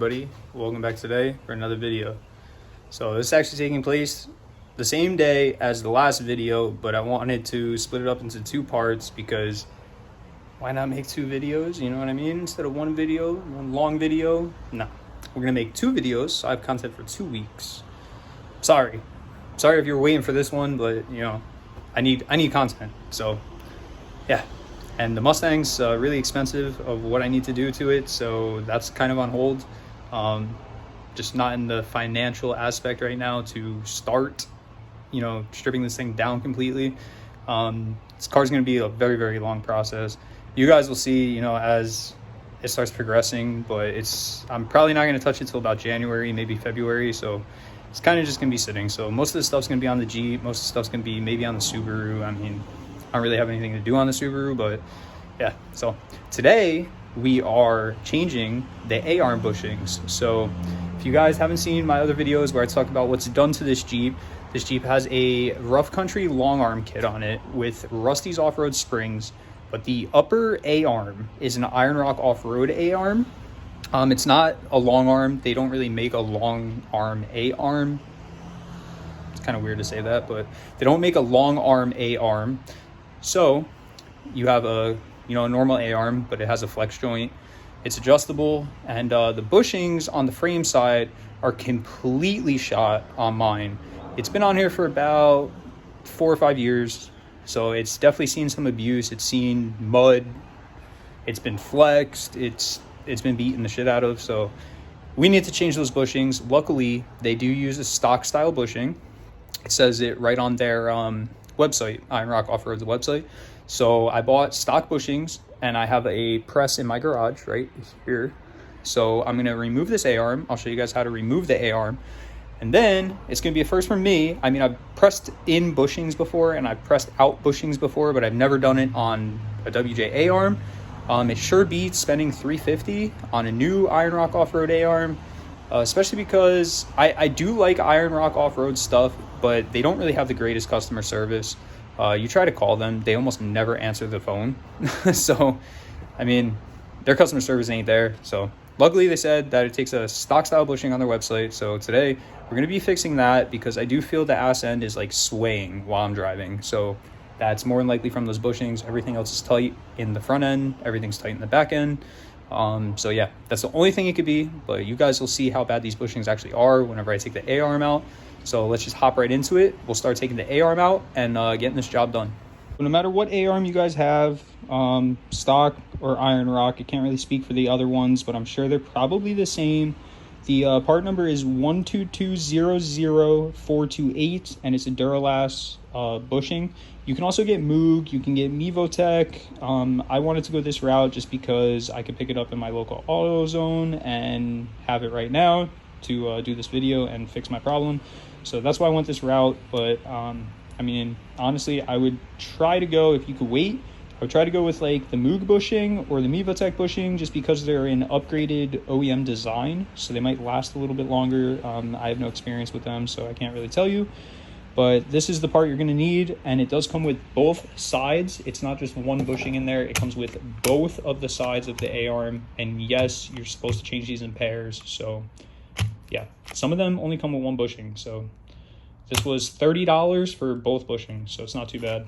everybody? Welcome back today for another video. So this is actually taking place the same day as the last video, but I wanted to split it up into two parts because why not make two videos? You know what I mean? Instead of one video, one long video. No, we're gonna make two videos, so I have content for 2 weeks. Sorry if you're waiting for this one, but you know, I need content. So yeah. And the Mustang's really expensive of what I need to do to it, so that's kind of on hold. Just not in the financial aspect right now to start, you know, stripping this thing down completely. This car's going to be a very, very long process. You guys will see, you know, as it starts progressing, but I'm probably not going to touch it till about January, maybe February, so it's kind of just going to be sitting. So most of the stuff's going to be on the Jeep, most of the stuff's going to be maybe on the Subaru. I mean, I don't really have anything to do on the Subaru, but yeah. So today we are changing the A-arm bushings. So if you guys haven't seen my other videos where I talk about what's done to this Jeep has a rough country long arm kit on it with Rusty's off-road springs, but the upper A-arm is an Iron Rock off-road A-arm. It's not a long arm. They don't really make a long arm A-arm. It's kind of weird to say that, but they don't make a long arm A-arm. So you have a normal A-arm, but it has a flex joint. It's adjustable, and the bushings on the frame side are completely shot on mine. It's been on here for about 4 or 5 years, so it's definitely seen some abuse. It's seen mud. It's been flexed. It's been beaten the shit out of. So we need to change those bushings. Luckily, they do use a stock style bushing. It says it right on their website, Iron Rock Off-Road's website. So I bought stock bushings, and I have a press in my garage right here. So I'm going to remove this A-arm. I'll show you guys how to remove the A-arm. And then it's going to be a first for me. I mean, I've pressed in bushings before, and I've pressed out bushings before, but I've never done it on a WJ A-arm. It sure beats spending $350 on a new Iron Rock Off-Road A-arm. Especially because I do like Iron Rock off-road stuff, but they don't really have the greatest customer service. You try to call them, they almost never answer the phone. So, I mean, their customer service ain't there. So, luckily they said that it takes a stock style bushing on their website. So today we're going to be fixing that because I do feel the ass end is like swaying while I'm driving. So that's more than likely from those bushings. Everything else is tight in the front end. Everything's tight in the back end. So yeah, that's the only thing it could be, but you guys will see how bad these bushings actually are whenever I take the A-arm out. So let's just hop right into it. We'll start taking the A-arm out and getting this job done. No matter what A-arm you guys have, stock or Iron Rock, I can't really speak for the other ones, but I'm sure they're probably the same. The part number is 122000428, and it's a Duralast bushing. You can also get Moog, you can get Mevotech. I wanted to go this route just because I could pick it up in my local AutoZone and have it right now to do this video and fix my problem. So that's why I went this route. But I mean, honestly, I would try to go, if you could wait, I would try to go with like the Moog bushing or the Mevotech bushing just because they're an upgraded OEM design, so they might last a little bit longer. I have no experience with them, so I can't really tell you. But this is the part you're going to need, and it does come with both sides. It's not just one bushing in there. It comes with both of the sides of the A-arm, and yes, you're supposed to change these in pairs. So yeah, some of them only come with one bushing. So this was $30 for both bushings, so it's not too bad.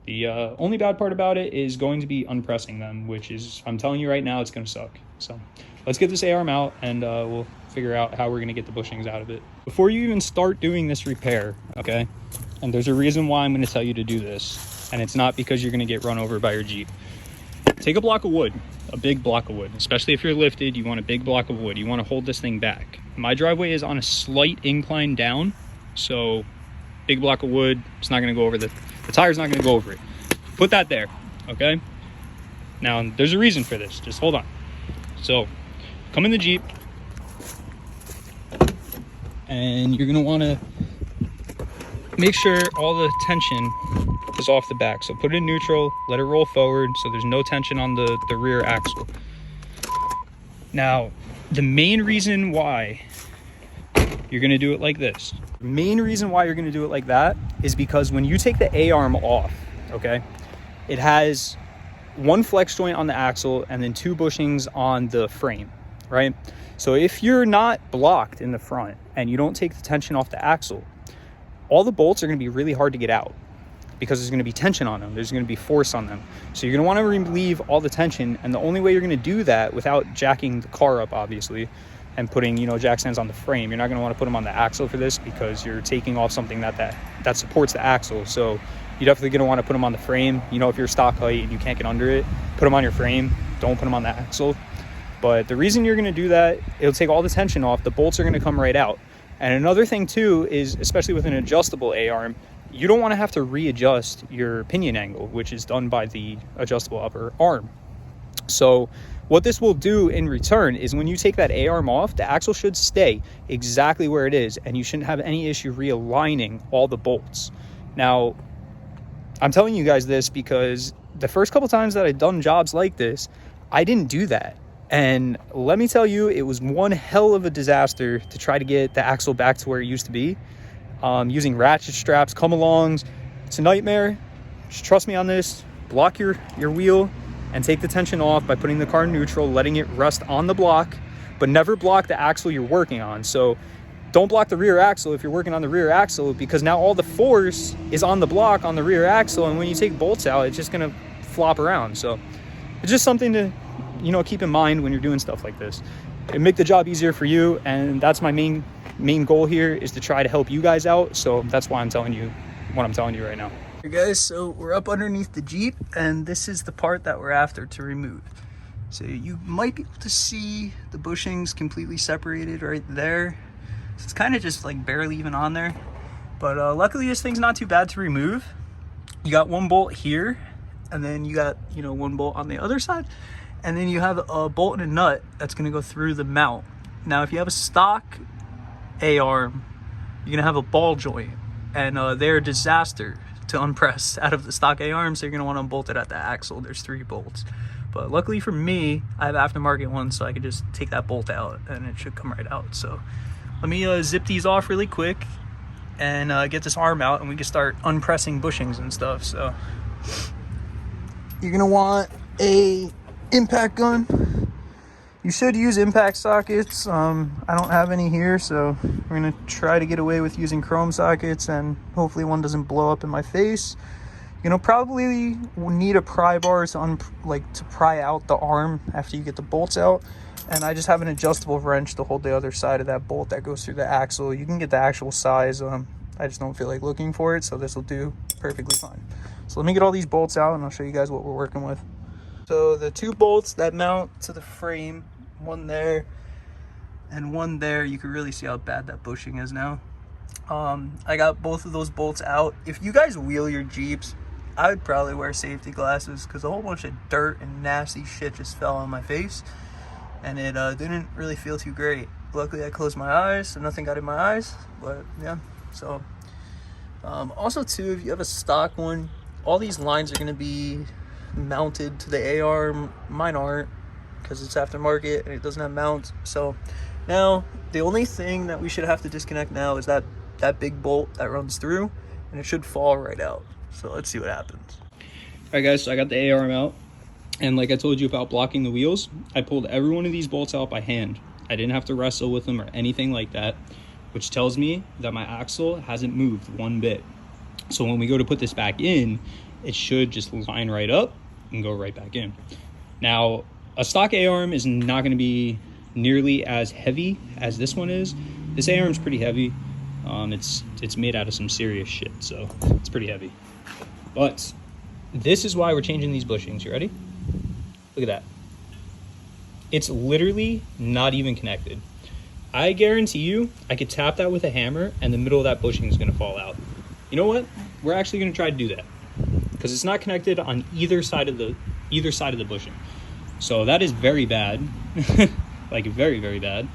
The only bad part about it is going to be unpressing them, which is, I'm telling you right now, it's going to suck. So let's get this A-arm out, and we'll figure out how we're going to get the bushings out of it. Before you even start doing this repair, okay, and there's a reason why I'm going to tell you to do this, and it's not because you're going to get run over by your Jeep. Take a block of wood, a big block of wood, especially if you're lifted. You want a big block of wood. You want to hold this thing back. My driveway is on a slight incline down, so big block of wood, it's not going to go over the tire's not going to go over it. Put that there, okay? Now, there's a reason for this. Just hold on. So, come in the Jeep, and you're going to want to make sure all the tension is off the back. So put it in neutral, let it roll forward so there's no tension on the rear axle. Now, the main reason why you're going to do it like this, the main reason why you're going to do it like that is because when you take the A-arm off, okay, it has one flex joint on the axle and then 2 bushings on the frame. right? So if you're not blocked in the front and you don't take the tension off the axle, all the bolts are going to be really hard to get out because there's going to be tension on them. There's going to be force on them. So you're going to want to relieve all the tension. And the only way you're going to do that without jacking the car up, obviously, and putting, you know, jack stands on the frame, you're not going to want to put them on the axle for this because you're taking off something that supports the axle. So you're definitely going to want to put them on the frame. You know, if you're stock height and you can't get under it, put them on your frame. Don't put them on the axle. But the reason you're going to do that, it'll take all the tension off. The bolts are going to come right out. And another thing too is, especially with an adjustable A-arm, you don't want to have to readjust your pinion angle, which is done by the adjustable upper arm. So what this will do in return is when you take that A-arm off, the axle should stay exactly where it is, and you shouldn't have any issue realigning all the bolts. Now, I'm telling you guys this because the first couple times that I've done jobs like this, I didn't do that. And let me tell you, it was one hell of a disaster to try to get the axle back to where it used to be. Using ratchet straps, come-alongs, it's a nightmare. Just trust me on this. Block your wheel and take the tension off by putting the car in neutral, letting it rest on the block, but never block the axle you're working on. So don't block the rear axle if you're working on the rear axle, because now all the force is on the block on the rear axle, and when you take bolts out, it's just gonna flop around. So it's just something to, you know, keep in mind when you're doing stuff like this. It make the job easier for you, and that's my main goal here, is to try to help you guys out. So that's why I'm telling you what I'm telling you right now. Hey guys, so we're up underneath the Jeep, and this is the part that we're after to remove. So you might be able to see the bushings completely separated right there. So it's kind of just like barely even on there, but luckily this thing's not too bad to remove. You got one bolt here, and then you got, you know, one bolt on the other side, and then you have a bolt and a nut that's going to go through the mount. Now if you have a stock A-arm, you're gonna have a ball joint, and they're a disaster to unpress out of the stock A-arm, so you're gonna want to unbolt it at the axle. There's 3 bolts, but luckily for me, I have aftermarket ones, so I can just take that bolt out and it should come right out. So let me zip these off really quick and get this arm out, and we can start unpressing bushings and stuff. So you're gonna want a impact gun. You should use impact sockets. I don't have any here, so we're gonna try to get away with using chrome sockets, and hopefully one doesn't blow up in my face. You're gonna probably need a pry bar to pry out the arm after you get the bolts out. And I just have an adjustable wrench to hold the other side of that bolt that goes through the axle. You can get the actual size. I just don't feel like looking for it, so this will do perfectly fine. So let me get all these bolts out, and I'll show you guys what we're working with. So the 2 bolts that mount to the frame, one there and one there, you can really see how bad that bushing is now. I got both of those bolts out. If you guys wheel your Jeeps, I would probably wear safety glasses, because a whole bunch of dirt and nasty shit just fell on my face, and it didn't really feel too great. Luckily I closed my eyes, so nothing got in my eyes, but yeah. So also too, if you have a stock one, all these lines are going to be mounted to the A-arm. Mine aren't, because it's aftermarket and it doesn't have mounts. So now the only thing that we should have to disconnect now is that big bolt that runs through, and it should fall right out. So let's see what happens. All right guys, so I got the A-arm out, and like I told you about blocking the wheels, I pulled every one of these bolts out by hand. I didn't have to wrestle with them or anything like that, which tells me that my axle hasn't moved one bit. So when we go to put this back in, it should just line right up and go right back in. Now, a stock A-arm is not going to be nearly as heavy as this one is. This A-arm is pretty heavy. It's made out of some serious shit, so it's pretty heavy. But this is why we're changing these bushings. You ready? Look at that. It's literally not even connected. I guarantee you, I could tap that with a hammer, and the middle of that bushing is going to fall out. You know what? We're actually going to try to do that, because it's not connected on either side of the bushing. So that is very bad. Like very, very bad.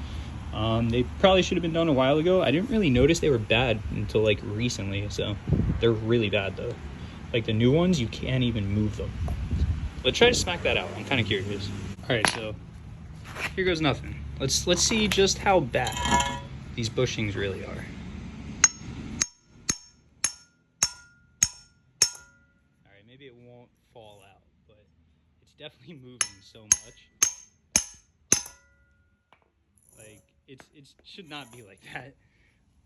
They probably should have been done a while ago. I didn't really notice they were bad until like recently, so they're really bad though. Like the new ones, you can't even move them. Let's try to smack that out. I'm kind of curious. All right, so here goes nothing. Let's see just how bad these bushings really are. All right, maybe it won't fall out, but it's definitely moving so much. it should not be like that.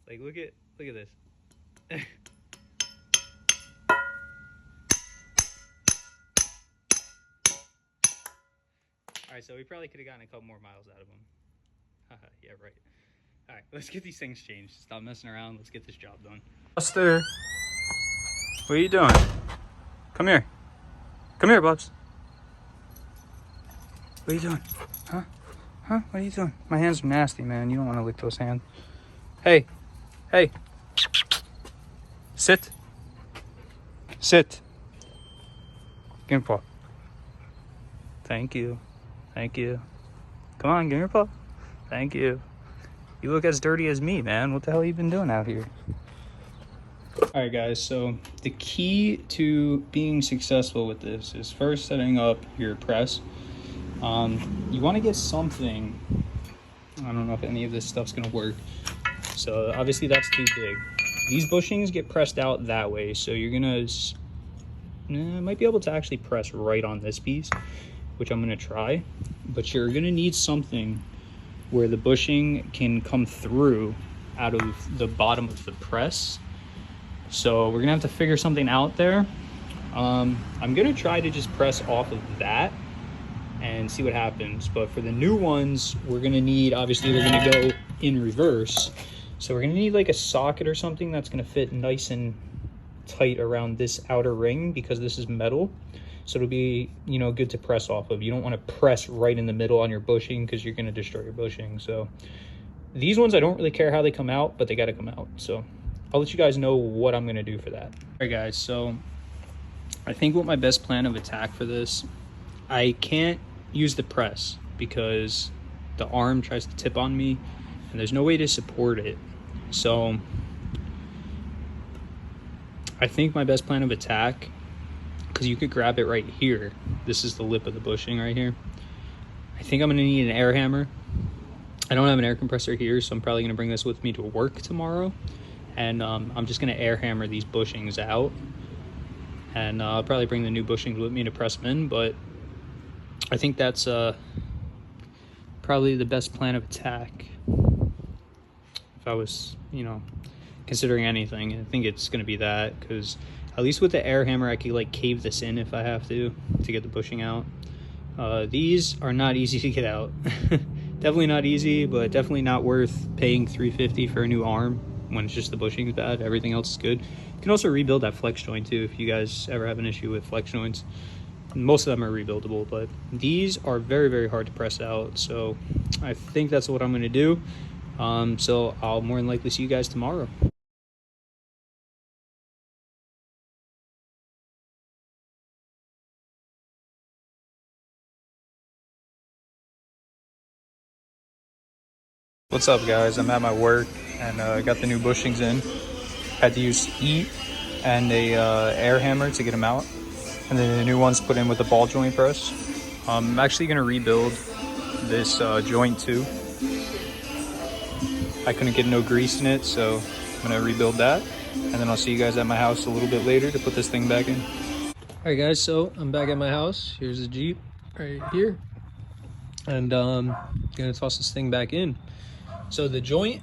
Like, look at this. All right, so we probably could have gotten a couple more miles out of them. Yeah, right. All right, let's get these things changed. Stop messing around. Let's get this job done. Buster, what are you doing? Come here. Come here, Bubs. What are you doing? Huh? Huh? What are you doing? My hands are nasty, man. You don't want to lick those hands. Hey. Hey. Sit. Sit. Give me a paw. Thank you. Thank you. Come on, give me a paw. Thank you. You look as dirty as me, man. What the hell have you been doing out here? All right, guys. So the key to being successful with this is first setting up your press. You want to get something. I don't know if any of this stuff's going to work. So obviously that's too big. These bushings get pressed out that way. So you're going to might be able to actually press right on this piece, which I'm going to try. But you're going to need something where the bushing can come through out of the bottom of the press. So we're gonna have to figure something out there. I'm gonna try to just press off of that and see what happens. But for the new ones, we're gonna need, obviously they're gonna go in reverse. So we're gonna need like a socket or something that's gonna fit nice and tight around this outer ring, because this is metal. So it'll be, you know, good to press off of. You don't want to press right in the middle on your bushing because you're going to destroy your bushing. So these ones, I don't really care how they come out, but they got to come out. So I'll let you guys know what I'm going to do for that. All right, guys. So I think what my best plan of attack for this, I can't use the press because the arm tries to tip on me and there's no way to support it. So I think my best plan of attack, because you could grab it right here. This is the lip of the bushing right here. I think I'm gonna need an air hammer. I don't have an air compressor here, so I'm probably gonna bring this with me to work tomorrow. And I'm just gonna air hammer these bushings out. And I'll probably bring the new bushings with me to press them in, but I think that's probably the best plan of attack. If I was, you know, considering anything, I think it's gonna be that, because at least with the air hammer, I could like cave this in if I have to get the bushing out. These are not easy to get out. Definitely not easy, but definitely not worth paying $350 for a new arm when it's just the bushing is bad. Everything else is good. You can also rebuild that flex joint too if you guys ever have an issue with flex joints. Most of them are rebuildable, but these are very, very hard to press out. So I think that's what I'm going to do. So I'll more than likely see you guys tomorrow. What's up, guys? I'm at my work and I got the new bushings in. Had to use heat and a air hammer to get them out, and then the new ones put in with a ball joint press. I'm actually gonna rebuild this joint too. I couldn't get no grease in it, so I'm gonna rebuild that, and then I'll see you guys at my house a little bit later to put this thing back in. All right, guys, so I'm back at my house. Here's the Jeep right here, and I'm gonna toss this thing back in. So the joint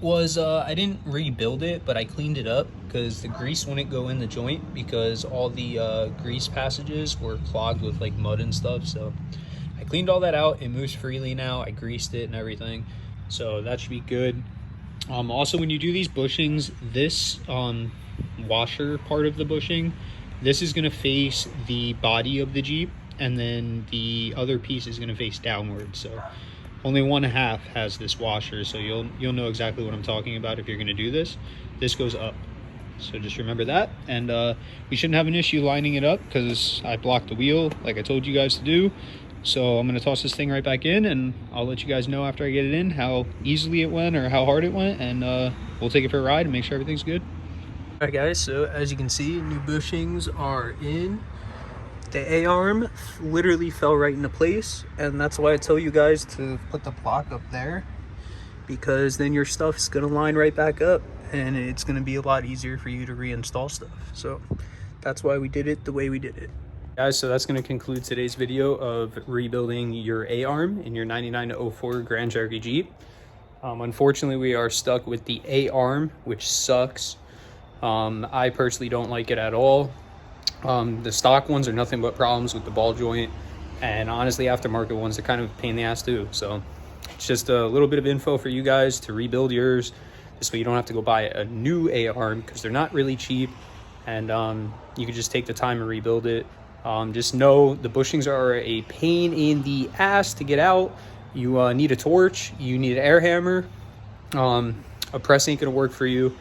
was, I didn't rebuild it, but I cleaned it up because the grease wouldn't go in the joint because all the grease passages were clogged with like mud and stuff. So I cleaned all that out. It moves freely now. I greased it and everything. So that should be good. Also, when you do these bushings, this washer part of the bushing, this is gonna face the body of the Jeep, and then the other piece is gonna face downward. So only one half has this washer, so you'll know exactly what I'm talking about if you're gonna do this. This goes up, so just remember that. And we shouldn't have an issue lining it up because I blocked the wheel like I told you guys to do. So I'm gonna toss this thing right back in, and I'll let you guys know after I get it in how easily it went or how hard it went, and we'll take it for a ride and make sure everything's good. All right, guys, so as you can see, new bushings are in. The A-arm literally fell right into place, and that's why I tell you guys to put the block up there, because then your stuff is going to line right back up and it's going to be a lot easier for you to reinstall stuff. So that's why we did it the way we did it. Guys, so that's going to conclude today's video of rebuilding your A-arm in your 99 to 04 Grand Cherokee Jeep. Unfortunately, we are stuck with the A arm, which sucks. I personally don't like it at all. The stock ones are nothing but problems with the ball joint, and honestly, aftermarket ones are kind of a pain in the ass too. So it's just a little bit of info for you guys to rebuild yours. This way you don't have to go buy a new A arm because they're not really cheap, and you can just take the time and rebuild it. Just know the bushings are a pain in the ass to get out. You need a torch, you need an air hammer. A press ain't gonna work for you.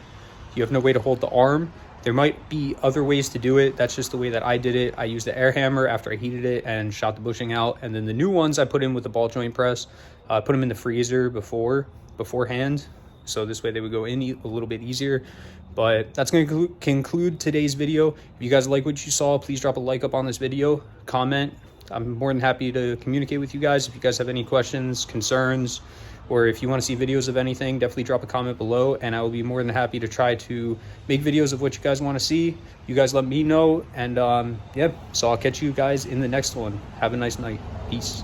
You have no way to hold the arm. There might be other ways to do it. That's just the way that I did it. I used the air hammer after I heated it and shot the bushing out. And then the new ones I put in with the ball joint press. I put them in the freezer beforehand. So this way they would go in a little bit easier. But that's going to conclude today's video. If you guys like what you saw, please drop a like up on this video, comment. I'm more than happy to communicate with you guys. If you guys have any questions, concerns, or if you want to see videos of anything, definitely drop a comment below, and I will be more than happy to try to make videos of what you guys want to see. You guys let me know, and yeah, so I'll catch you guys in the next one. Have a nice night. Peace.